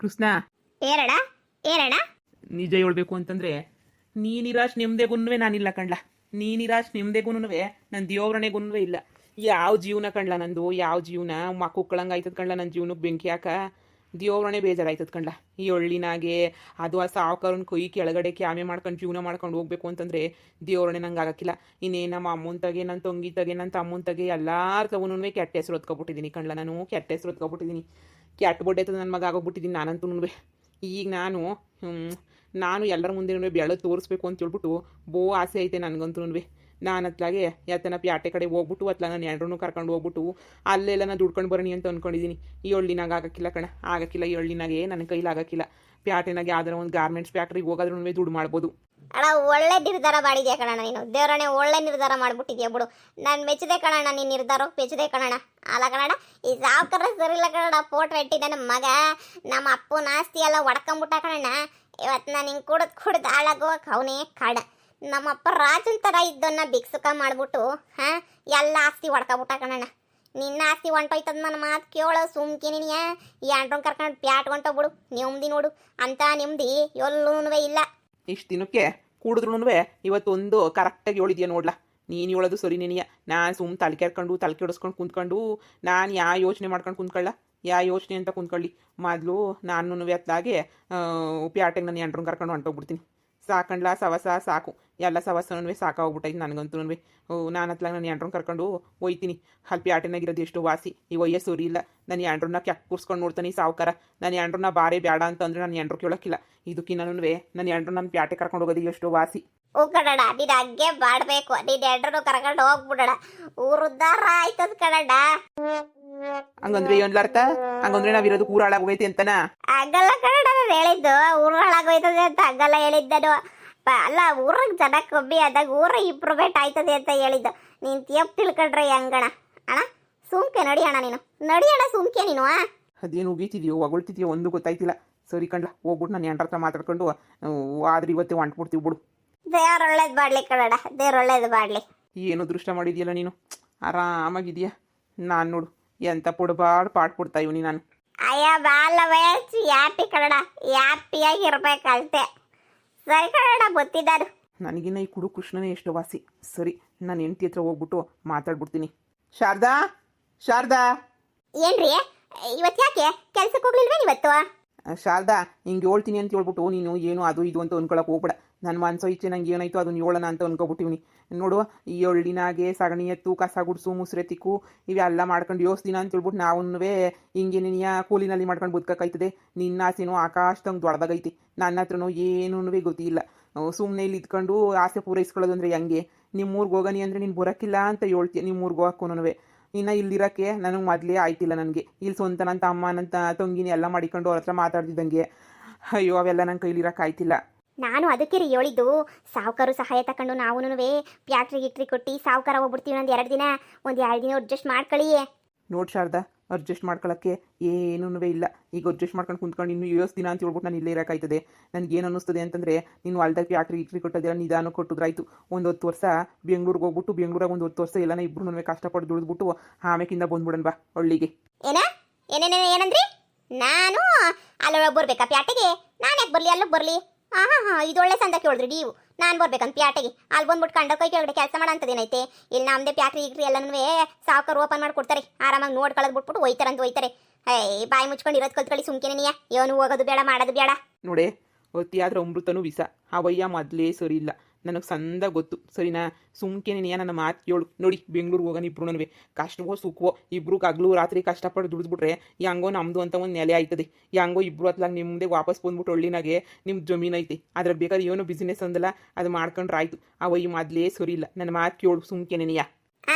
ಕೃಷ್ಣ, ಏರಣ ಏರಣ ನಿಜ ಹೇಳ್ಬೇಕು ಅಂತಂದ್ರೆ ನೀನಿರಾಶ್ ನೆಮ್ಮದಿಗುನ್ನುವೆ ನಾನಿಲ್ಲ ಕಣ್ಲ. ನೀನಿರಾಶ್ ನೆಮ್ಮದಿಗುನ್ನುವೆ ನನ್ನ ದೇವ್ರಣೆಗುನ್ನುವೆ ಇಲ್ಲ. ಯಾವ ಜೀವನ ಕಣ್ಲ ನಂದು, ಯಾವ ಜೀವನ ಮಕ್ಕಳಂಗೆ ಆಯ್ತದ ಕಣ್ಲ. ನನ್ನ ಜೀವನಕ್ಕೆ ಬೆಂಕಿ ಹಾಕ ದೇವ್ರಣೆ ಬೇಜಾರಾಯ್ತದ ಕಣ್ಲ. ಈ ಹಳ್ಳಿನಾಗೆ ಅದು ಆ ಸಾವುಕಾರನ ಕೈ ಕೆಳಗಡೆ ಕ್ಯಾಮೆ ಮಾಡ್ಕೊಂಡು ಜೀವನ ಮಾಡ್ಕೊಂಡು ಹೋಗ್ಬೇಕು ಅಂತಂದ್ರೆ ದೇವ್ರಣೆ ನಂಗೆ ಆಗಕ್ಕಿಲ್ಲ. ಇನ್ನೇನು ನಮ್ಮ ಅಮ್ಮನ ತಗೆ, ನನ್ನ ತಂಗಿ ತಗೆ, ನನ್ನ ತಮ್ಮನ ತಗೆ ಎಲ್ಲಾರ ತಗೊಂಡು ಕೆಟ್ಟ ಹೆಸರು ಹೊತ್ಕೊಬಿಟ್ಟಿದ್ದೀನಿ ಕಣ್ಲ. ನಾನು ಕೆಟ್ಟ ಹೆಸರು ಹೊತ್ಕೊಬಿಟ್ಟಿದ್ದೀನಿ. ಕೆಟ್ಟ ಬೊಡ್ಡೆತದ ನನ್ನ ಮಗ ಆಗೋಗ್ಬಿಟ್ಟಿದ್ದೀನಿ ನಾನಂತೂ. ಈಗ ನಾನು ಎಲ್ಲರ ಮುಂದೆ ಬೆಳೆ ತೋರಿಸ್ಬೇಕು ಅಂತ ಹೇಳ್ಬಿಟ್ಟು ಆಸೆ ಐತೆ ನನಗಂತೂ. ನಾನು ಅತ್ಲಾಗೆ ಯಾತನ ಪ್ಯಾಟೆ ಕಡೆ ಹೋಗ್ಬಿಟ್ಟು ಅತ್ಲ ನಾನು ಎರಡರೂ ಕರ್ಕೊಂಡು ಹೋಗ್ಬಿಟ್ಟು ಅಲ್ಲೆಲ್ಲ ನಾನು ದುಡ್ಕೊಂಡು ಬರೋಣಿ ಅಂತ ಅಂದ್ಕೊಂಡಿದ್ದೀನಿ. ಈ ಹಳ್ಳಿನಾಗ ಆಗಕ್ಕಿಲ್ಲ ಕಣ, ಆಗಕ್ಕಿಲ್ಲ. ಈ ಹಳ್ಳಿನಾಗೆ ನನ್ನ ಕೈಲಿ ಆಗಕ್ಕಿಲ್ಲ. ಪ್ಯಾಟೆನಾಗೆ ಯಾವ್ದಾರ ಒಂದು ಗಾರ್ಮೆಂಟ್ಸ್ ಫ್ಯಾಕ್ಟ್ರಿಗೆ ಹೋಗೋದ್ರೂ ದುಡ್ಡು ಮಾಡ್ಬೋದು. ಅಣ್ಣ ಒಳ್ಳೆ ನಿರ್ಧಾರ ಮಾಡಿದ್ಯಾ ಕಣಣ್ಣ ನೀನು. ದೇವರನ್ನೇ ಒಳ್ಳೆ ನಿರ್ಧಾರ ಮಾಡ್ಬಿಟ್ಟಿದ್ಯಾ ಬಿಡು. ನಾನು ಮೆಚ್ಚದೆ ಕಣಣ್ಣ, ನೀನು ನಿರ್ಧಾರ ಮೆಚ್ಚದೆ ಕಣಣ್ಣ. ಅಲ್ಲ ಕಣಣ್ಣ, ಈ ಸಾವುಕಾರ ಸರಿಲ್ಲ ಕಣಣ್ಣ. ಫೋಟೋ ಇಟ್ಟಿದ್ದ ನಮ್ಮ ಮಗ, ನಮ್ಮ ಅಪ್ಪನ ಆಸ್ತಿ ಎಲ್ಲ ಹೊಡ್ಕೊಂಬಿಟ್ಟ ಕಣಣ್ಣ. ಇವತ್ತು ನಾನು ಹಿಂಗೆ ಕುಡ್ದು ಹಾಳಾಗೋಕೆ ಅವನೇ ಕಾಡ. ನಮ್ಮಪ್ಪ ರಾಜನ್ ಥರ ಇದ್ದನ್ನ ಬಿಕ್ಸುಕ ಮಾಡ್ಬಿಟ್ಟು ಎಲ್ಲ ಆಸ್ತಿ ಹೊಡ್ಕೊಬಿಟ್ಟ ಕಣಣ್ಣ. ನಿನ್ನ ಆಸ್ತಿ ಹೊಂಟೋಯ್ತದ ನನ್ನ ಮಾತು ಕೇಳೋ ಸುಮ್ಕಿನಿಯ. ಈ ಅಂಟ್ರೊಂದು ಕರ್ಕೊಂಡು ಪ್ಯಾಟ್ ಹೊಂಟೋಗ್ಬಿಡು. ನೆಮ್ಮದಿ ನೋಡು, ಅಂತ ನೆಮ್ಮದಿ ಎಲ್ಲೂ ಇಲ್ಲ. ಇಷ್ಟು ದಿನಕ್ಕೆ ಕುಡಿದ್ರೂ ಇವತ್ತೊಂದು ಕರೆಕ್ಟಾಗಿ ಹೇಳಿದ್ಯಾ ನೋಡ್ಲಾ. ನೀನು ಹೇಳೋದು ಸರಿ ನೀನಿಯ. ನಾನು ಸುಮ್ಮನೆ ತಲೆ ಕೆಡಿಸ್ಕೊಂಡು ಕುಂತ್ಕೊಂಡು ನಾನು ಯಾವ ಯೋಚನೆ ಮಾಡ್ಕೊಂಡು ಕುಂತ್ಕೊಳ್ಳ. ಯಾವ ಯೋಚನೆ ಅಂತ ಕುಂತ್ಕೊಳ್ಳಿ. ಮೊದಲು ನಾನು ಎತ್ತಲಾಗೆ ಪ್ಯಾಟೆಗೆ ನಾನು ಎಂಟ್ರನ್ನ ಕರ್ಕೊಂಡು ಹೊಂಟೋಗ್ಬಿಡ್ತೀನಿ. ಸಾಕಂಡ್ಲ ಸವಸ ಸಾಕು, ಎಲ್ಲ ಸವಸನೂ ಸಾಕಾಗ್ಬಿಟ್ಟೈತೆ ನನಗಂತೂ. ನಾನು ಹತ್ಲಾಗ ನಾನು ಎಂಟ್ರನ್ನ ಕರ್ಕೊಂಡು ಹೋಯ್ತೀನಿ. ಅಲ್ಲಿ ಪ್ಯಾಟೆನಾಗಿರೋದು ಎಷ್ಟು ವಾಸಿ. ಈ ವಯ್ಯ ಸರಿ ಇಲ್ಲ. ನಾನು ಎಂಡ್ರನ್ನ ಕೆಕ್ ಕೂರ್ಸ್ಕೊಂಡು ನೋಡ್ತಾನೆ ಸಾವುಕಾರ. ನಾನು ಎಂಡ್ರನ್ನ ಬಾರೇ ಬೇಡ ಅಂತಂದ್ರೆ ನಾನು ಎಂಡ್ರು ಕೇಳೋಕ್ಕಿಲ್ಲ. ಇದಕ್ಕಿನ್ನೂ ನಾನು ಎಂಡ್ರು ನನ್ನ ಪ್ಯಾಟೆ ಕರ್ಕೊಂಡು ಹೋಗೋದು ಎಷ್ಟು ವಾಸಿ. ಹೂ ಕಣಡ, ನೀನು ಹಂಗೆ ಮಾಡಬೇಕು. ನೀನು ಎಂಡ್ರು ಕರ್ಕೊಂಡು ಹೋಗ್ಬಿಡಣ. ಊರು ಉದ್ಧಾರ ಆಯ್ತದ ಕಣಡ. ಹಂಗಂದ್ರೆ ಏನ್ಲಾರ್ಥ? ಹಂಗಂದ್ರೆ ನಾವಿರೋದು ಊರು ಹಾಳಾಗೋಗೈತೆ ಅಂತನ? ಹಂಗಲ್ಲ ಕಣಡ ನಾನು ಹೇಳಿದ್ದು. ಊರು ಹಾಳಾಗೋಯ್ತದೆ ಅಂತ ಹಂಗಲ್ಲ ಹೇಳಿದ್ದನು. ಅಲ್ಲ, ಊರಿಗೆ ಜನ ಕಮ್ಮಿ ಆದಾಗ ಊರು ಇಂಪ್ರೂವ್ಮೆಂಟ್ ಆಯ್ತದೆ ಅಂತ ಹೇಳಿದ್ದು. ನೀನು ತಪ್ಪು ತಿಳ್ಕೊಂಡ್ರೆ ಹೆಂಗಣ? ಅಣ್ಣ ಸುಮ್ಕೆ ನಡಿ ಅಣ್ಣ, ನೀನು ನಡಿ ಅಣ್ಣ, ಸುಮ್ಕೆ ನೀನು. ಅದೇನು ಉಗೀತಿದ್ಯೋ ಹೊಗಳ್ತಿದ್ಯೋ ಒಂದು ಗೊತ್ತಾಯ್ತಿಲ್ಲ. ಸರಿ ಕಣ್ಲ, ಹೋಗ್ಬಿಟ್ಟು ನಾನು ಎಂಟ್ರ ಹತ್ರ ಮಾತಾಡ್ಕೊಂಡು ಆದ್ರೆ ಇವತ್ತೇ ಹೊಂಟ್ಬಿಡ್ತೀವಿ ಬಿಡು. ದೇವ್ರ ಒಳ್ಳೇದು ಮಾಡಲಿ ಕಣಡ, ದೇವ್ರ ಒಳ್ಳೇದು ಮಾಡಲಿ. ಏನು ದೃಷ್ಟ ಮಾಡಿದ್ಯಲ್ಲ ನೀನು, ಆರಾಮಾಗಿದೆಯಾ. ನಾನು ನೋಡು ಎಂತ ಪುಡ್ಬಾಡ್ ಪಾಟ್ ಕೊಡ್ತಾ ಇವನಿ ನಾನು. ಅಯ್ಯ ಬಾಲವೇ ಹ್ಯಾಪಿ ಕನ್ನಡ, ಹ್ಯಾಪಿಯಾಗಿ ಇರ್ಬೇಕಂತೆ. ಸರಿ ಕನ್ನಡ ಗೊತ್ತಿದ್ದಾರು. ನನಗಿನ್ನ ಈ ಕುಡು ಕೃಷ್ಣನೇ ಎಷ್ಟು ವಾಸಿ. ಸರಿ, ನಾನು ಹೆಂಡತಿ ಹತ್ರ ಹೋಗ್ಬಿಟ್ಟು ಮಾತಾಡ್ಬಿಡ್ತೀನಿ. ಶಾರದಾ, ಶಾರದಾ. ಏನ್ರಿ ಇವತ್ತು ಯಾಕೆ ಕೆಲ್ಸಕ್ಕೆ ಹೋಗ್ಲಿಲ್ವೇನು ಇವತ್ತು? ಶಾರದಾ, ಹಿಂಗೆ ಹೇಳ್ತೀನಿ ಅಂತ ಹೇಳ್ಬಿಟ್ಟು ನೀನು ಏನು ಅದು ಇದು ಅಂತ ಅನ್ಕೊಳಕ್ಕೆ ಹೋಗ್ಬೇಡ. ನನ್ನ ಮನಸ್ಸು ಇಚ್ಛೆ ನಂಗೆ ಏನಾಯ್ತು ಅದನ್ನು ಹೇಳೋಣ ಅಂತ ಅನ್ಕೊಬಿಟ್ಟಿವ್ನಿ. ನೋಡು, ಈ ಹಳ್ಳಿನಾಗೆ ಸಗಣಿ ಎತ್ತು, ಕಸ ಗುಡ್ಸು, ಮುಸ್ರೆ ತಿಕ್ಕು ಇವೆಲ್ಲ ಮಾಡ್ಕೊಂಡು ಯೋಸ್ದಿನ ಅಂತ ಹೇಳ್ಬಿಟ್ಟು ನಾವು ಹಿಂಗೆ ನೀನಿಯ ಕೂಲಿನಲ್ಲಿ ಮಾಡ್ಕೊಂಡು ಬದುಕಾಯ್ತದೆ. ನಿನ್ನ ಆಸೆನೂ ಆಕಾಶದಂಗೆ ದೊಡ್ಡದಾಗೈತಿ. ನನ್ನ ಹತ್ರನೂ ಏನೂ ಗೊತ್ತಿಲ್ಲ. ಸುಮ್ಮನೆ ಇಲ್ಲಿ ಇದ್ಕೊಂಡು ಆಸೆ ಪೂರೈಸ್ಕೊಳ್ಳೋದು ಅಂದರೆ ಹೆಂಗೆ? ನಿಮ್ಮೂರ್ಗೆ ಹೋಗನಿ ಅಂದರೆ ನೀನು ಬರೋಕ್ಕಿಲ್ಲ ಅಂತ ಹೇಳ್ತೀಯ. ನಿಮ್ಮೂರ್ಗೆ ಹೋಗೋಕ್ಕೂ ಇನ್ನು ಇಲ್ಲಿರೋಕ್ಕೆ ನನಗೆ ಮೊದಲೇ ಆಯ್ತಿಲ್ಲ. ನನಗೆ ಇಲ್ಲಿ ಸ್ವಂತ ನನ್ನ ತಮ್ಮ ನನ್ನ ತಂಗಿನಿ ಎಲ್ಲ ಮಾಡಿಕೊಂಡು ಅವ್ರ ಹತ್ರ ಮಾತಾಡ್ತಿದ್ದಂಗೆ ಅಯ್ಯೋ ಅವೆಲ್ಲ ನನ್ನ ಕೈಲಿರೋಕೆ ಆಯ್ತಿಲ್ಲ. ನಾನು ಅದಕ್ಕೆ ರೀ ಹೇಳಿದ್ದು, ಸಾವುಕಾರು ಸಹಾಯ ತಗೊಂಡು ನಾವು ಪ್ಯಾಟ್ರಿ ಗಿಟ್ರಿ ಕೊಟ್ಟು ಸಾವುಕಾರ ಹೋಗ್ಬಿಡ್ತೀವಿ. ಒಂದು 2 ದಿನ ಅಡ್ಜಸ್ಟ್ ಮಾಡ್ಕೊಳ್ಳಿ. ನೋಡಿ ಶಾರದಾ, ಅಡ್ಜಸ್ಟ್ ಮಾಡ್ಕೊಳ್ಳೋಕ್ಕೆ ಏನೂ ಇಲ್ಲ. ಈಗ ಅಡ್ಜಸ್ಟ್ ಮಾಡ್ಕೊಂಡು ಕುಂತ್ಕೊಂಡು ಇನ್ನು ದಿನ ಅಂತ ಹೇಳ್ಬಿಟ್ಟು ನಾನು ಇಲ್ಲೇ ಇರೋಕ್ಕಾಯ್ತದೆ. ನನಗೇನು ಅನ್ನಿಸ್ತದೆ ಅಂತಂದರೆ ನೀನು ಹೊಲ್ದಾಗ ಪ್ಯಾಟ್ರಿ ಗಿಟ್ರಿ ಕೊಟ್ಟೋದಿಲ್ಲ, ನಿಧಾನ ಕೊಟ್ಟಿದ್ರಾಯ್ತು. ಒಂದು 10 ವರ್ಷ ಬೆಂಗ್ಳೂರಿಗೆ ಹೋಗ್ಬಿಟ್ಟು ಬೆಂಗ್ಳೂರಾಗ ಒಂದು 10 ವರ್ಷ ಎಲ್ಲನ ಇಬ್ಬರು ಕಷ್ಟಪಟ್ಟು ದುಡಿದ್ಬಿಟ್ಟು ಆಮೇಕಿಂದ ಬಂದ್ಬಿಡೋಣ ಬಾ ಹಳ್ಳಿಗೆ. ಏನಂದ್ರಿ? ನಾನು ಅಲ್ಲಿ ಬರ್ಬೇಕಾ ಪ್ಯಾಟೆಗೆ? ನಾನು ಯಾಕೆ ಬರಲಿ? ಅಲ್ಲಿಗೆ ಬರಲಿ? ಹಾಂ ಇದು ಒಳ್ಳೆ ಸಂದ ಕೇಳಿದ್ರಿ ನೀವು. ನಾನು ಬರ್ಬೇಕಂತ ಪ್ಯಾಟೆಗೆ ಅಲ್ಲಿ ಬಂದ್ಬಿಟ್ಟು ಕಂಡ ಕೈ ಕೆಳಗಡೆ ಕೆಲಸ ಮಾಡೋಂಥದ್ದೇನೈತೆ? ಇಲ್ಲಿ ನಮ್ಮದೇ ಪ್ಯಾಟ್ರಿ ಗಿಟ್ರಿ ಎಲ್ಲನೂ ಸಾವುಕಾರ ಓಪನ್ ಮಾಡಿ ಕೊಡ್ತಾರೆ. ಆರಾಮಾಗಿ ನೋಡ್ಕೊಳ್ಳೋದು ಬಿಟ್ಬಿಟ್ಟು ಹೋಯ್ತಾರೆ. ಬಾಯಿ ಮುಚ್ಕೊಂಡು ಇರೋದು ಕಲ್ತ್ಕೊಳ್ಳಿ ಸುಮ್ಕೆನೆ. ನೀಯ ಏನು ಹೋಗೋದು ಬೇಡ, ಮಾಡೋದು ಬೇಡ. ನೋಡೇ, ಅತಿಯಾದ್ರೆ ಅಮೃತನೂ ವಿಷ. ಅವಯ್ಯ ಮೊದಲೇ ಸರಿ ಇಲ್ಲ, ನನಗೆ ಸಂದ ಗೊತ್ತು. ಸರಿನಾ? ಸುಮ್ಕೆನೆ ನೀಯ ನನ್ನ ಮಾತು ಕೇಳು. ನೋಡಿ, ಬೆಂಗ್ಳೂರಿಗೆ ಹೋಗೋಣ ಇಬ್ರು ನನಗೆ ಕಷ್ಟವೋ ಸುಖವೋ ಇಬ್ರು ಹಗಲು ರಾತ್ರಿ ಕಷ್ಟಪಟ್ಟು ದುಡಿದ್ಬಿಟ್ರೆ ಹೆಂಗೋ ನಮ್ಮದು ಅಂತ ಒಂದು ನೆಲೆ ಆಯ್ತದೆ. ಹೆಂಗೋ ಇಬ್ರು ಹತ್ಲಾಗ ನಿಮ್ಮದೇ ವಾಪಸ್ ಬಂದ್ಬಿಟ್ಟು ಹಳ್ಳಿನಾಗೆ ನಿಮ್ಮ ಜಮೀನು ಐತೆ, ಅದ್ರ ಬೇಕಾದ್ರೆ ಏನೋ ಬಿಸ್ನೆಸ್ ಅಂದಲ್ಲ ಅದು ಮಾಡ್ಕೊಂಡ್ರೆ ಆಯ್ತು. ಅವಯ್ಯ ಮೊದಲೇ ಸರಿ ಇಲ್ಲ. ನನ್ನ ಮಾತು ಕೇಳು ಸುಮ್ಕೆನೆ ನೀಯ.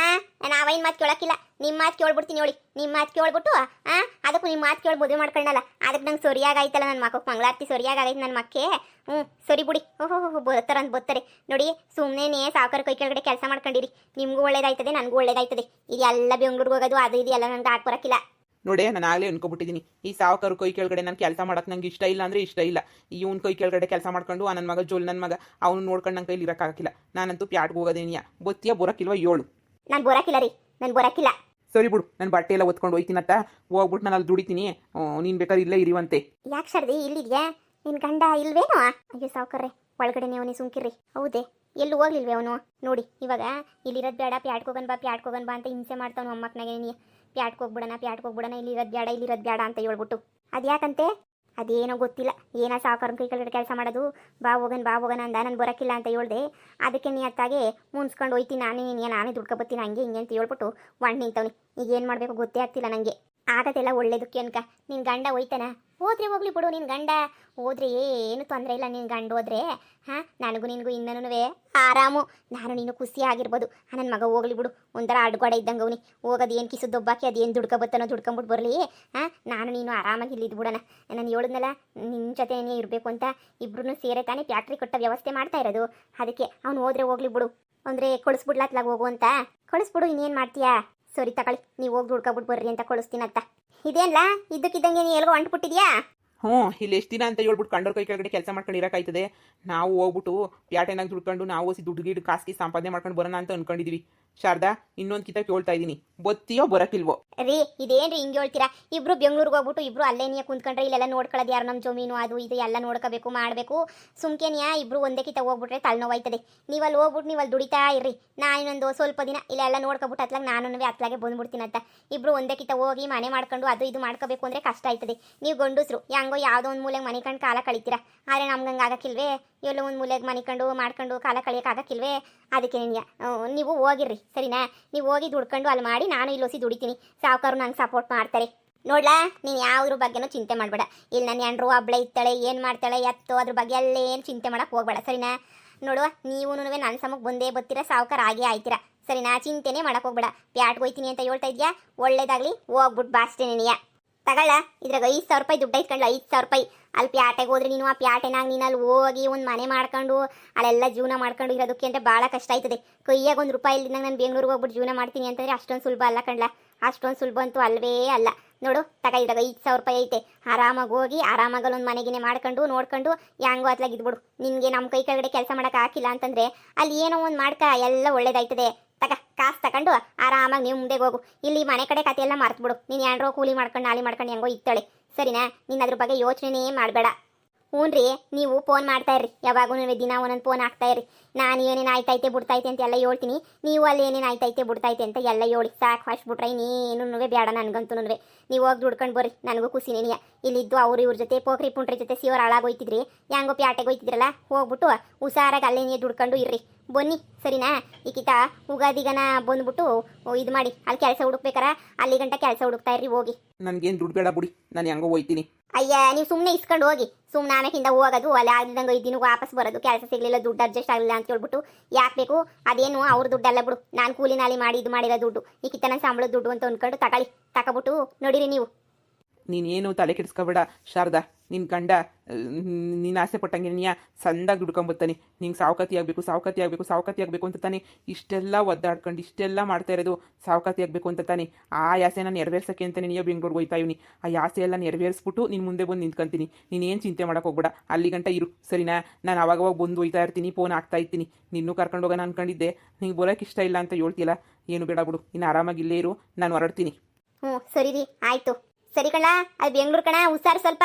ನಾವೇನು ಮಾತು ಕೇಳೋಕ್ಕಿಲ್ಲ, ನಿಮ್ಮ ಮಾತು ಕೇಳ್ಬಿಡ್ತೀನಿ. ನೋಡಿ, ನಿಮ್ಮ ಮಾತು ಕೇಳ್ಬಿಟ್ಟು ಅದಕ್ಕೂ ನಿಮ್ಮ ಮಾತು ಕೇಳಿ ಮದುವೆ ಮಾಡ್ಕೊಂಡಲ್ಲ, ಅದಕ್ಕೆ ನಂಗೆ ಸರಿಯಾಗೈತಲ್ಲ. ನನ್ನ ಮಕ್ಕಳು ಮಂಗಳಾರತಿ ಸರಿಯಾಗೈತೆ ನನ್ನ ಮಕ್ಕೆ. ಸರಿ ಬಿಡಿ. ಬರ್ತಾರೆ ನೋಡಿ. ಸುಮ್ಮನೆ ಸಾವುಕಾರ ಕೈ ಕೆಳಗಡೆ ಕೆಲಸ ಮಾಡ್ಕೊಂಡಿರಿ. ನಿಮಗೂ ಒಳ್ಳೇದಾಯ್ತದೆ, ನನಗೂ ಒಳ್ಳೇದಾಯ್ತದೆ. ಇದೆಲ್ಲ ಬೆಂಗ್ಳೂರಿಗೆ ಹೋಗೋದು ಅದು ಇದು ಎಲ್ಲ ನನಗೆ ಹಾಕ್ಬರಕ್ಕಿಲ್ಲ. ನೋಡೇ, ನಾನು ಆಗಲೇ ಅನ್ಕೊಬಿಟ್ಟಿದ್ದೀನಿ, ಈ ಸಾವುಕಾರ ಕೈ ಕೆಳಗಡೆ ನಾನು ಕೆಲಸ ಮಾಡೋಕೆ ನಂಗೆ ಇಷ್ಟ ಇಲ್ಲ ಅಂದರೆ ಇಷ್ಟ ಇಲ್ಲ. ಇವನ್ ಕೈ ಕೆಳಗಡೆ ಕೆಲಸ ಮಾಡ್ಕೊಂಡು ನನ್ನ ಮಗ ಜೋಲ್ ನನ್ನ ಮಗ ಅವನು ನೋಡ್ಕೊಂಡು ನನ್ನ ಕೈಲಿ ಇರೋಕ್ಕಾಗಕ್ಕಿಲ್ಲ. ನಾನಂತೂ ಪ್ಯಾಟ್ಗೆ ಹೋಗೋದೇನಿಯ. ಬೊತ್ತಿಯ ಬರೋಕ್ಕಿಲ್ವ? 7 ನಾನು ಬರೋಕ್ಕಿಲ್ಲ ರೀ, ನಾನು ಬರೋಕ್ಕಿಲ್ಲ. ಸರಿ ಬಿಡು, ನಾನು ಬಟ್ಟೆ ಎಲ್ಲ ಒತ್ಕೊಂಡು ಹೋಯ್ತೀನತ್ತ, ಹೋಗ್ಬಿಟ್ಟು ನಾನು ಅಲ್ಲಿ ದುಡಿತೀನಿ. ನೀನು ಬೇಕಾದ್ರೆ ಇಲ್ಲೇ ಇರಿವಂತೆ. ಯಾಕೆ ಶಾರದಿ ಇಲ್ಲಿದ್ಯಾ? ನಿನ್ನ ಗಂಡ ಇಲ್ವೇನೋ? ಅಯ್ಯೋ ಸಾವುಕಾರ್ರೆ, ಒಳಗಡೆನೆ ಅವನಿ ಸುಮ್ಕಿರ್ರಿ. ಹೌದೇ, ಎಲ್ಲೂ ಹೋಗ್ಲಿಲ್ವೇ ಅವನು? ನೋಡಿ ಇವಾಗ ಇಲ್ಲಿರೋದು ಬೇಡ, ಪ್ಯಾಟ್ಕೋಗನ್ ಬಾ ಅಂತ ಹಿಂಸೆ ಮಾಡ್ತಾವನು ಅಮ್ಮಕ್ಕನಾಗೆ. ನೀ ಪ್ಯಾಟ್ಕೋಗ್ಬಿಡೋಣ, ಇಲ್ಲಿರೋದು ಬೇಡ ಅಂತ ಹೇಳ್ಬಿಟ್ಟು. ಅದ್ಯಾಕಂತೆ? ಅದೇನೋ ಗೊತ್ತಿಲ್ಲ, ಏನೋ ಸಾವುಕಾರನ ಕೈ ಕೆಳಗಡೆ ಕೆಲಸ ಮಾಡೋದು. ಬಾ ಹೋಗೋಣ ಅಂದ, ನಾನು ಬರೋಕ್ಕಿಲ್ಲ ಅಂತ ಹೇಳ್ದೆ. ಅದಕ್ಕೆ ನೀ ಅತ್ತಾಗೆ ಮುನ್ಸ್ಕೊಂಡು ಹೋಯ್ತೀನಿ, ನಾನೇ ದುಡ್ಕೊಬತ್ತೀನಿ ಹಂಗೆ ಹಿಂಗೆ ಅಂತ ಹೇಳ್ಬಿಟ್ಟು ಒಣ್ ನಿಂತವ್ನಿ. ಈಗ ಏನು ಮಾಡಬೇಕು ಗೊತ್ತೇ ಆಗ್ತಿಲ್ಲ ನನಗೆ. ಆಗದೆಲ್ಲ ಒಳ್ಳೇದಕ್ಕೆ ಅನ್ಕ. ನಿನ್ನ ಗಂಡ ಹೋಯ್ತಾನ? ಹೋದ್ರೆ ಹೋಗ್ಲಿ ಬಿಡು, ನಿನ್ನ ಗಂಡ ಹೋದ್ರೆ ಏನು ತೊಂದರೆ ಇಲ್ಲ. ನಿನ್ನ ಗಂಡ ಹೋದ್ರೆ ನನಗೂ ನಿನಗೂ ಇನ್ನೂ ಆರಾಮು. ನಾನು ನೀನು ಖುಷಿ ಆಗಿರ್ಬೋದು. ನನ್ನ ಮಗ ಹೋಗ್ಲಿ ಬಿಡು, ಒಂಥರ ಅಡ್ಗೋಡೆ ಇದ್ದಂಗೆ ಅವನಿ. ಹೋಗೋದು ಏನು ಕಿಸು ದೊಬ್ಬಾಕಿ ಅದೇನು ದುಡ್ಕೊಬತ್ತಾನೋ ದುಡ್ಕೊಂಬಿಟ್ಟು ಬರಲಿ. ನಾನು ನೀನು ಆರಾಮಾಗಿ ಇಲ್ಲಿ ಇದ್ಬಿಡೋಣ. ನಾನು ಹೇಳಿದ್ನಲ್ಲ ನಿನ್ನ ಜೊತೆನೇ ಇರಬೇಕು ಅಂತ. ಇಬ್ರು ಸೇರೆ ತಾನೇ ಫ್ಯಾಕ್ಟ್ರಿ ಕೊಟ್ಟ ವ್ಯವಸ್ಥೆ ಮಾಡ್ತಾ ಇರೋದು. ಅದಕ್ಕೆ ಅವ್ನು ಹೋದ್ರೆ ಹೋಗ್ಲಿ ಬಿಡು. ಅಂದರೆ ಕಳಿಸ್ಬಿಡ್ಲಾತ್ಲಾಗ ಹೋಗು ಅಂತ. ಕಳಿಸ್ಬಿಡು, ಇನ್ನೇನು ಮಾಡ್ತೀಯಾ? ಸರಿ ತಗೊಳ್ಳಿ, ನೀವು ಹೋಗಿ ದುಡ್ಕೊಬಿಟ್ಟು ಬರ್ರಿ ಅಂತ ಕಳಿಸ್ತೀನತ್ತ. ಇದೇನಲ್ಲ ಇದ್ದಕ್ಕಿದ್ದಂಗೆ ನೀ ಎಲ್ಗೋ ಹೊಂಟ್ಬಿಟ್ಟಿದ್ಯಾ? ಇಲ್ಲಿ ಎಷ್ಟು ದಿನ ಅಂತ ಹೇಳ್ಬಿಟ್ಟು ಕಂಡೋರ್ ಕೈ ಕೆಳಗಡೆ ಕೆಲಸ ಮಾಡ್ಕೊಂಡು ಇರೋಕ್ಕಾಯ್ತದೆ. ನಾವು ಹೋಗ್ಬಿಟ್ಟು ಪ್ಯಾಟೆನಾಗ ದುಡ್ಕೊಂಡು ನಾವು ಹೊಸಿ ದುಡ್ಡು ಕಾಸಿಗೆ ಸಂಪಾದನೆ ಮಾಡ್ಕೊಂಡು ಬರೋಣ ಅಂತ ಅನ್ಕೊಂಡಿದೀವಿ. ಶಾರದಾ, ಇನ್ನೊಂದು ಕಿತ ಕೇಳ್ತಾ ಇದ್ದೀನಿ, ಬತ್ತೀಯೋ ಬರಕಿಲ್ವೋ? ರೀ ಇದೇನ್ರಿ ಹಿಂಗೆ ಹೇಳ್ತೀರಾ? ಇಬ್ರು ಬೆಂಗಳೂರಿಗೆ ಹೋಗ್ಬಿಟ್ಟು ಇಬ್ರು ಅಲ್ಲೇ ನೀ ಕುಂತ್ಕೊಂಡ್ರೆ ಇಲ್ಲೆಲ್ಲ ನೋಡ್ಕೊಳ್ಳೋದು ಯಾರು? ನಮ್ಮ ಜಮೀನು ಅದು ಇದು ಎಲ್ಲ ನೋಡ್ಕೋಬೇಕು ಮಾಡಬೇಕು. ಸುಮ್ಕೆನಿಯಾ ಇಬ್ರು ಒಂದೇ ಕಿತ ಹೋಗ್ಬಿಟ್ರೆ ತಲೆನೋವಾಯ್ತದೆ. ನೀವಲ್ಲಿ ಹೋಗ್ಬಿಟ್ಟು ನೀವಲ್ಲಿ ದುಡಿತಾ ಇರ್ರಿ. ನಾನೊಂದು ಸ್ವಲ್ಪ ದಿನ ಇಲ್ಲೆಲ್ಲ ನೋಡ್ಕೊಬಿಟ್ಟು ಅತ್ಲಾಗ ನಾನು ಅತ್ಲಾಗೆ ಬಂದ್ಬಿಡ್ತೀನಿ ಅಂತ. ಇಬ್ರು ಒಂದೇ ಕಿತ ಹೋಗಿ ಮನೆ ಮಾಡ್ಕೊಂಡು ಅದು ಇದು ಮಾಡ್ಕೋಬೇಕು ಅಂದರೆ ಕಷ್ಟ ಆಯ್ತದೆ. ನೀವು ಗಂಡಸ್ರು ಹೆಂಗೋ ಯಾವುದೋ ಒಂದು ಮೂಲೆಗೆ ಮನೆ ಕಂಡು ಕಾಲ ಕಳಿತೀರಾ. ಆದರೆ ನಮ್ಗಂಗೆ ಆಗಕ್ಕಿಲ್ವೇ? ಎಲ್ಲೋ ಒಂದು ಮೂಲೆಗೆ ಮನೆ ಕಂಡು ಮಾಡ್ಕೊಂಡು ಕಾಲ ಕಳಿಯೋಕ್ಕಾಗಕ್ಕಿಲ್ವೇ? ಅದಕ್ಕೆ ನೀವು ಹೋಗಿರ್ರಿ, ಸರಿನಾ? ನೀವು ಹೋಗಿ ದುಡ್ಕೊಂಡು ಅಲ್ಲಿ ಮಾಡಿ, ನಾನು ಇಲ್ಲಿ ಹೊಸಿ ದುಡಿತೀನಿ. ಸಾವುಕಾರು ನಂಗೆ ಸಪೋರ್ಟ್ ಮಾಡ್ತಾರೆ. ನೋಡ್ಲಾ, ನೀನು ಯಾವುದ್ರ ಬಗ್ಗೆನೂ ಚಿಂತೆ ಮಾಡಬೇಡ. ಇಲ್ಲಿ ನನ್ನ ಹೆಂಡ್ರು ಒಬ್ಳೆ ಇರ್ತಾಳೆ, ಏನು ಮಾಡ್ತಾಳೆ ಎತ್ತೋ ಅದ್ರ ಬಗ್ಗೆ ಅಲ್ಲೇನು ಚಿಂತೆ ಮಾಡೋಕೆ ಹೋಗ್ಬೇಡ, ಸರಿನಾ? ನೋಡುವ, ನೀವು ನನ್ನ ಸಮಕ್ಕೆ ಬಂದೇ ಬರ್ತೀರಾ, ಸಾವುಕಾರ ಆಗೇ ಆಯ್ತೀರಾ, ಸರಿನಾ? ಚಿಂತೆನೇ ಮಾಡಕ್ಕೆ ಹೋಗ್ಬೇಡ. ಪ್ಯಾಟ್ಗೆ ಹೋಯ್ತೀನಿ ಅಂತ ಹೇಳ್ತಾ ಇದೆಯಾ, ಒಳ್ಳೇದಾಗಲಿ, ಹೋಗ್ಬಿಟ್ಟು ಬಾಸ್ಟೇ ನೀನಿಯ ತಗೊಳ್ಳ. ಇದ್ರಾಗ 5,000 ರೂಪಾಯಿ ದುಡ್ಡು ಐತ್ಕೊಂಡ್ಲ, 5,000 ರೂಪಾಯಿ. ಅಲ್ಲಿ ಪ್ಯಾಟೆಗೆ ಹೋದ್ರೆ ನೀನು ಆ ಪ್ಯಾಟೆನಾಗ ನೀನು ಅಲ್ಲಿ ಹೋಗಿ ಒಂದು ಮನೆ ಮಾಡ್ಕೊಂಡು ಅಲ್ಲೆಲ್ಲ ಜೀವನ ಮಾಡ್ಕೊಂಡು ಇರೋದಕ್ಕೆ ಅಂತ ಭಾಳ ಕಷ್ಟ ಆಯ್ತದೆ. ಕೈಯಾಗ 1 ರೂಪಾಯಿ ಇಲ್ದಿದ್ದಾಗ ನಾನು ಬೆಂಗಳೂರಿಗೆ ಹೋಗ್ಬಿಟ್ಟು ಜೀವನ ಮಾಡ್ತೀನಿ ಅಂತಂದರೆ ಅಷ್ಟೊಂದು ಸುಲಭ ಅಲ್ಲ ಕಣ್ಲ. ಅಷ್ಟೊಂದು ಸುಲಭ ಅಂತೂ ಅಲ್ವೇ ಅಲ್ಲ. ನೋಡು ಇದ್ರಾಗ 5,000 ರೂಪಾಯಿ ಐತೆ. ಆರಾಮಾಗಿ ಹೋಗಿ ಆರಾಮಾಗಲ್ಲ ಒಂದು ಮನೆಗಿನೇ ಮಾಡ್ಕೊಂಡು ನೋಡ್ಕೊಂಡು ಹೆಂಗೋ ಅತ್ಲಾಗ ಇದ್ಬಿಡು. ನಿನಗೆ ನಮ್ಮ ಕೈ ಕೆಳಗಡೆ ಕೆಲಸ ಮಾಡೋಕೆ ಹಾಕಿಲ್ಲ ಅಂತಂದರೆ ಅಲ್ಲಿ ಏನೋ ಒಂದು ಮಾಡ್ಕ ಎಲ್ಲ ಒಳ್ಳೇದಾಯ್ತದೆ. ಕಾಸು ತಗೊಂಡು ಆರಾಮಾಗಿ ನೀವು ಮುಂದೆ ಹೋಗು. ಇಲ್ಲಿ ಮನೆ ಕಡೆ ಕತೆ ಎಲ್ಲ ಮರ್ತ್ಬಿಡು. ನೀನು ಏನ್ರೋ ಕೂಲಿ ಮಾಡ್ಕೊಂಡು ನಾಲಿ ಮಾಡ್ಕೊಂಡು ಹೆಂಗೋ ಇತ್ತಾಳೆ, ಸರಿನಾ? ನೀನು ಅದ್ರ ಬಗ್ಗೆ ಯೋಚನೆ ಮಾಡಬೇಡ. ಹ್ಞೂ ರೀ, ನೀವು ಫೋನ್ ಮಾಡ್ತಾ ಇರ್ರಿ, ಯಾವಾಗೂ ದಿನ ಒಂದೊಂದು ಫೋನ್ ಹಾಕ್ತಾ ಇರ್ರಿ. ನಾನು ಏನೇನು ಆಯ್ತೈತೆ ಬಿಡ್ತೈತೆ ಅಂತ ಎಲ್ಲ ಹೇಳ್ತೀನಿ. ನೀವು ಅಲ್ಲಿ ಏನೇನು ಆಯ್ತೈತೆ ಬಿಡ್ತೈತೆ ಅಂತ ಎಲ್ಲ ಹೇಳಿ ಸಾಕು. ಹೊಶ್ಬಿಟ್ರೆ ಇನ್ನೇನು ಬೇಡ ನನಗಂತೂ. ನೀವು ಹೋಗಿ ದುಡ್ಕೊಂಡು ಬರ್ರಿ, ನನಗೂ ಖುಷಿನೇ. ಇಲ್ಲಿದ್ದು ಅವ್ರು ಇವ್ರ ಜೊತೆ ಪೋಖ್ರಿ ಪುಂಟ್ರಿ ಜೊತೆ ಸಿವರ್ ಹಾಳಾಗೋಯ್ತಿದ್ರಿ, ಹೆಂಗೋ ಪ್ಯಾಟೆಗೆ ಹೋಯ್ತಿದ್ರಲ್ಲ, ಹೋಗ್ಬಿಟ್ಟು ಹುಷಾರಾಗಿ ಅಲ್ಲೇ ನೀವು ದುಡ್ಕೊಂಡು ಇರ್ರಿ. ಬನ್ನಿ, ಸರಿನಾ? ಈಕಿತ ಉಗಾದಿಗನ ಬಂದ್ಬಿಟ್ಟು ಇದು ಮಾಡಿ ಅಲ್ಲಿ ಕೆಲಸ ಹುಡುಕ್ಬೇಕಾರ ಅಲ್ಲಿ ಗಂಟ ಕೆಲಸ ಹುಡುಕ್ತಾ ಇರ್ರಿ ಹೋಗಿ. ನನಗೇನು ದುಡ್ಡು ಬೇಡ ಬಿಡಿ, ನಾನು ಹೆಂಗೋ ಹೋಯ್ತೀನಿ. ಅಯ್ಯ, ನೀವು ಸುಮ್ಮನೆ ಇಸ್ಕೊಂಡು ಹೋಗಿ. ಸುಮ್ಮನೆ ಆಮೇಕಿಂದ ಹೋಗೋದು, ಅಲ್ಲಿ ಆಗ್ಲಿದಂಗೆ 5 ದಿನಕ್ಕೆ ವಾಪಸ್ ಬರೋದು. ಕೆಲಸ ಸಿಗಲಿಲ್ಲ, ದುಡ್ಡು ಅಡ್ಜಸ್ಟ್ ಆಗಲಿಲ್ಲ ಅಂತ ಹೇಳ್ಬಿಟ್ಟು ಯಾಕೆ ಬೇಕು? ಅದೇನು ಅವ್ರ ದುಡ್ಡೆಲ್ಲ ಬಿಡು, ನಾನು ಕೂಲಿ ನಾಲಿ ಮಾಡಿ ಇದು ಮಾಡಿರೋ ದುಡ್ಡು, ಈಕಿತ ನನ್ನ ಸಂಬಳದ ದುಡ್ಡು ಅಂತ ಅಂದ್ಕೊಂಡು ತಗೊಬಿಟ್ಟು ನೋಡಿರಿ ನೀವು. ನೀನೇನು ತಲೆ ಕೆಡಿಸ್ಕೊಬೇಡ ಶಾರದಾ. ನಿನ್ನ ಗಂಡ ನೀನು ಆಸೆ ಪಟ್ಟಂಗೆ ನೀ ಸಂದಾಗಿ ದುಡ್ಕೊಂಬರ್ತಾನೆ. ನಿಂಗೆ ಸಾವಕಾತಿ ಆಗಬೇಕು ಅಂತ ತಾನೆ ಇಷ್ಟೆಲ್ಲ ಒದ್ದಾಡ್ಕೊಂಡು ಇಷ್ಟೆಲ್ಲ ಮಾಡ್ತಾ ಇರೋದು. ಸಾವಕಾತಿ ಆಗಬೇಕು ಅಂತ ತಾನೆ ಆ ಆಸೆನ ನೆರವೇರ್ಸೋಕ್ಕೆ ಅಂತ ನೀನು ಬೆಂಗಳೂರಿಗೆ ಹೋಯ್ತಾ ಇವ್ನಿ. ಆ ಆಸೆ ಎಲ್ಲ ನೆರವೇರಿಸ್ಬಿಟ್ಟು ನಿನ್ನ ಮುಂದೆ ಬಂದು ನಿಂತ್ಕೊಂತೀನಿ. ನೀನೇನು ಚಿಂತೆ ಮಾಡೋಕೆ ಹೋಗ್ಬೇಡ, ಅಲ್ಲಿ ಗಂಟ ಇರು, ಸರಿನಾ? ನಾನು ಅವಾಗವಾಗ ಬಂದು ಹೋಯ್ತಾ ಇರ್ತೀನಿ, ಫೋನ್ ಆಗ್ತಾ ಇರ್ತೀನಿ. ನಿನ್ನೂ ಕರ್ಕೊಂಡು ಹೋಗೋಣ ಅನ್ಕೊಂಡಿದ್ದೆ, ನಿಂಗೆ ಬರೋಕೆ ಇಷ್ಟ ಇಲ್ಲ ಅಂತ ಹೇಳ್ತಿಯಲ್ಲ, ಏನು ಬೇಡ ಬಿಡು, ಇನ್ನು ಆರಾಮಾಗಿ ಇಲ್ಲೇ ಇರು, ನಾನು ಹೊರಡ್ತೀನಿ. ಸರಿ ರೀ, ಆಯಿತು. ಸರಿ ಕಣ, ಅದು ಬೆಂಗಳೂರು ಕಣ, ಹುಷಾರು ಸ್ವಲ್ಪ.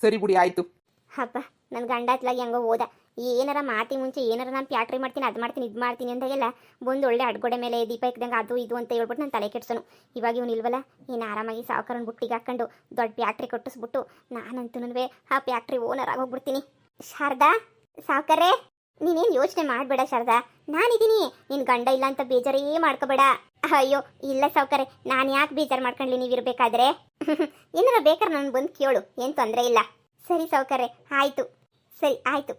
ಸರಿ ಬಿಡಿ, ಆಯಿತು. ಹಬ್ಬ, ನನ್ನ ಗಂಡ ಹತ್ಲಾಗಿ ಹೆಂಗೋ ಹೋದ. ಏನಾರ ಮಾತಿ ಮುಂಚೆ ಏನಾರ ನಾನು ಪ್ಯಾಟ್ರಿ ಮಾಡ್ತೀನಿ, ಅದು ಮಾಡ್ತೀನಿ, ಇದು ಮಾಡ್ತೀನಿ ಅಂದಾಗೆಲ್ಲ ಬಂದು ಒಳ್ಳೆ ಅಡ್ಗೋಡೆ ಮೇಲೆ ದೀಪ ಇಕ್ದಂಗೆ ಅದು ಇದು ಅಂತ ಹೇಳ್ಬಿಟ್ಟು ನಾನು ತಲೆ ಕೆಡ್ಸೋನು. ಇವಾಗ ಇವನು ಇಲ್ವಲ್ಲ, ಏನು ಆರಾಮಾಗಿ ಸಾವುಕಾರನ ಬುಟ್ಟಿಗೆ ಹಾಕೊಂಡು ದೊಡ್ಡ ಪ್ಯಾಟ್ರಿ ಕಟ್ಟಿಸ್ಬಿಟ್ಟು ನಾನಂತೂ ಆ ಪ್ಯಾಟ್ರಿ ಓನರ್ ಆಗೋಗ್ಬಿಡ್ತೀನಿ. ಶಾರದಾ, ಸಾವುಕಾರೇ, ನೀನೇನು ಯೋಚನೆ ಮಾಡಬೇಡ ಶಾರದಾ, ನಾನಿದ್ದೀನಿ. ನಿನ್ನ ಗಂಡ ಇಲ್ಲ ಅಂತ ಬೇಜಾರೇ ಮಾಡ್ಕೋಬೇಡ. ಅಯ್ಯೋ ಇಲ್ಲ ಸಾವುಕಾರೆ, ನಾನು ಯಾಕೆ ಬೇಜಾರು ಮಾಡ್ಕೊಂಡ್ಲಿ ನೀವಿರ್ಬೇಕಾದ್ರೆ? ಏನಾರ ಬೇಕಾದ್ರೆ ನಾನು ಬಂದು ಕೇಳು, ಏನು ತೊಂದರೆ ಇಲ್ಲ. ಸರಿ ಸಾವುಕಾರೆ, ಆಯಿತು. ಸರಿ ಆಯಿತು.